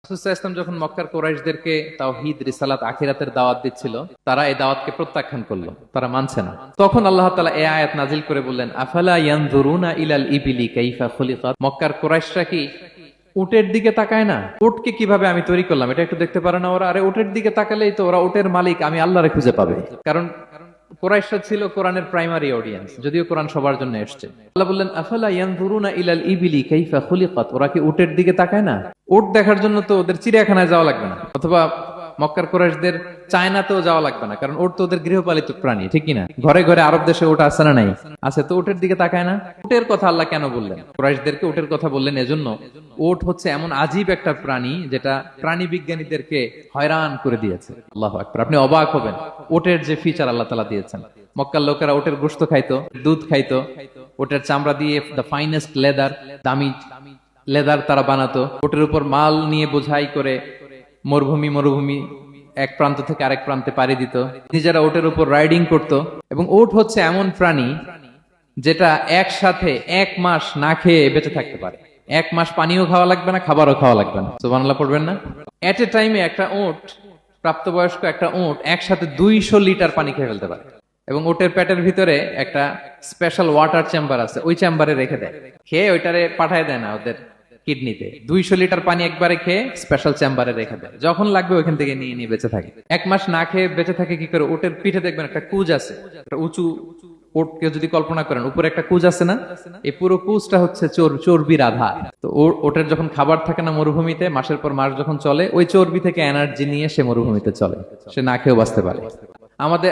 রাসূল সাল্লাল্লাহু আলাইহি ওয়াসাল্লাম যখন মক্কার কুরাইশদেরকে তাওহীদ, রিসালাত, আখিরাতের দাওয়াত দিচ্ছিল, তারা এই দাওয়াতকে প্রত্যাখ্যান করলো, তারা মানছে না। তখন আল্লাহ তাআলা এই আয়াত নাজিল করে বললেন, আফালা ইয়ানজুরুনা ইলাল ইবিলি কাইফা খুলিকাত। মক্কার কুরাইশরা কি উটের দিকে তাকায় না? উটকে কিভাবে আমি তৈরি করলাম এটা একটু দেখতে পারে না ওরা? আরে উটের দিকে তাকালেই তো ওরা উটের মালিক আমি আল্লাহরে খুঁজে পাবে। কারণ কুরাইশরা ছিল কোরআনের প্রাইমারি অডিয়েন্স, যদিও কোরআন সবার জন্য এসেছে। আল্লাহ বললেন, আফালা ইয়ানজুরুনা ইলাল ইবিলি কাইফা খুলিকাত। ওরা কি উটের দিকে তাকায় না? উট দেখার জন্য তো ওদের চিড়িয়াখানায় যাওয়া লাগবে না, অথবা মক্কার কুরাইশদের চায়নাতেও যাওয়া লাগবে না, কারণ উট তো ওদের গৃহপালিত প্রাণী, ঠিক কিনা? ঘরে ঘরে আরব দেশে উট আছে না নাই? আছে, তো উটের দিকে তাকায় না। উটের কথা আল্লাহ কেন বললেন? কুরাইশদেরকে উটের কথা বললেন এজন্য, উট হচ্ছে এমন আজীব একটা প্রাণী যেটা প্রাণী বিজ্ঞানীদেরকে হয়রান করে দিয়েছে। আল্লাহু আকবার, আপনি অবাক হবেন উটের যে ফিচার আল্লাহ তাআলা দিয়েছেন। মক্কার লোকেরা উটের গোশত খাইতো, দুধ খাইতো, উটের চামড়া দিয়ে দ্য ফাইনেস্ট লেদার, দামি লেদার তারা বানাতো। উটের উপর মাল নিয়ে বোঝাই করে মরুভূমি এক প্রান্ত থেকে আরেক প্রান্তে পাড়ি দিত, নিজেরা উটের উপর রাইডিং করত। এবং উট হচ্ছে এমন প্রাণী যেটা একসাথে 1 মাস না খেয়ে বেঁচে থাকতে পারে। 1 মাস পানিও খাওয়া লাগবে না, খাবারও খাওয়া লাগবে না। সুবহানাল্লাহ পড়বেন না? এট এ টাইমে একটা উট, প্রাপ্তবয়স্ক একটা উট একসাথে 200 লিটার পানি খেয়ে ফেলতে পারে। এবং উটের পেটের ভিতরে একটা স্পেশাল ওয়াটার চেম্বার আছে, ওই চেম্বারে রেখে দেয়, খেয়ে ওইটারে পাঠায় দেয় না ওদের কিডনিতে। 200 লিটার পানি একবারে খেয়ে স্পেশাল চেম্বারে রেখে দেয়, যখন লাগবে ওইখান থেকে নিয়ে নিয়ে বেঁচে থাকে। 1 মাস না খেয়ে বেঁচে থাকে কি করে? উটের পিঠে দেখবেন একটা কুজ আছে, একটা উঁচু উটকে যদি কল্পনা করেন, উপরে একটা কুজ আছে না, এই পুরো কুজটা হচ্ছে চর্বির আধার। তো ওটের যখন খাবার থাকে না মরুভূমিতে, মাসের পর মাস যখন চলে, ওই চর্বি থেকে এনার্জি নিয়ে সে মরুভূমিতে চলে, সে না খেয়েও বাঁচতে পারে।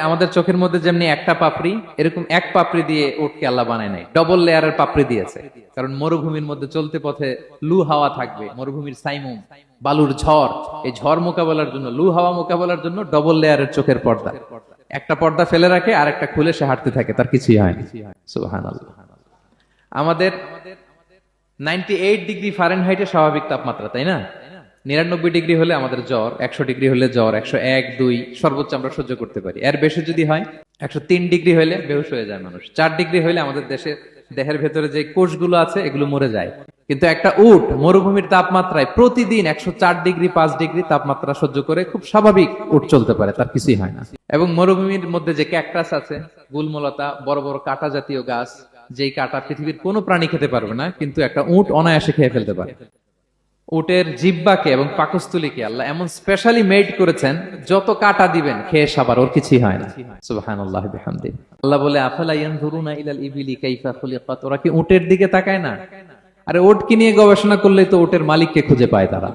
আমাদের চোখের মধ্যে যেমনি একটা পাপড়ি, এরকম এক পাপড়ি দিয়ে উটকে আল্লাহ বানায় নাই, ডবল লেয়ারের পাপড়ি দিয়েছে। কারণ মরুভূমির মধ্যে চলতে পথে লু হাওয়া থাকবে, মরুভূমির সাইমুম, বালুর ঝড়, এই ঝড় মোকাবেলার জন্য, লু হাওয়া মোকাবেলার জন্য ডবল লেয়ারের চোখের পর্দা। একটা পর্দা ফেলে রাখে আর একটা খুলে সে হাঁটতে থাকে, তার কিছুই হয় না। সুবহানাল্লাহ। আমাদের 98 ডিগ্রি ফারেনহাইটের স্বাভাবিক তাপমাত্রা, তাই না? 99 ডিগ্রি হলে আমাদের জ্বর, 100 ডিগ্রি হলে জ্বর, 101, 2 সর্বোচ্চ আমরা সহ্য করতে পারি। এর বেশি যদি হয়, 103 ডিগ্রি হলে বেহুশ হয়ে যায় মানুষ। 4 ডিগ্রি হলে আমাদের দেহের ভেতরে যে কোষগুলো আছে এগুলো মরে যায়। কিন্তু একটা উট মরুভূমির তাপমাত্রায় প্রতিদিন 104 ডিগ্রি 5 ডিগ্রি তাপমাত্রা সহ্য করে খুব স্বাভাবিক উট চলতে পারে, তার কিছুই হয় না। এবং মরুভূমির মধ্যে যে ক্যাকটাস আছে, গুলমলতা, বড় বড় কাঁটা জাতীয় গাছ, যেই কাঁটা পৃথিবীর কোনো প্রাণী খেতে পারবে না, কিন্তু একটা উট অনায়াসে খেয়ে ফেলতে পারে। উটের জিহ্বাকে এবং পাকস্থলীকে আল্লাহ এমন স্পেশালি মেড করেছেন, যত কাটা দিবেন খেয়ে সাবার, ওর কিছুই হয় না। সুবহানাল্লাহি বিহামদিহি। আল্লাহ বলে, আফালা ইয়ানজুরুনা ইলাল ইবিলি কাইফা খুলিকাত। ওরা কি উটের দিকে তাকায় না? আরে উটকে নিয়ে গবেষণা করলেই তো উটের মালিককে খুঁজে পায় তারা।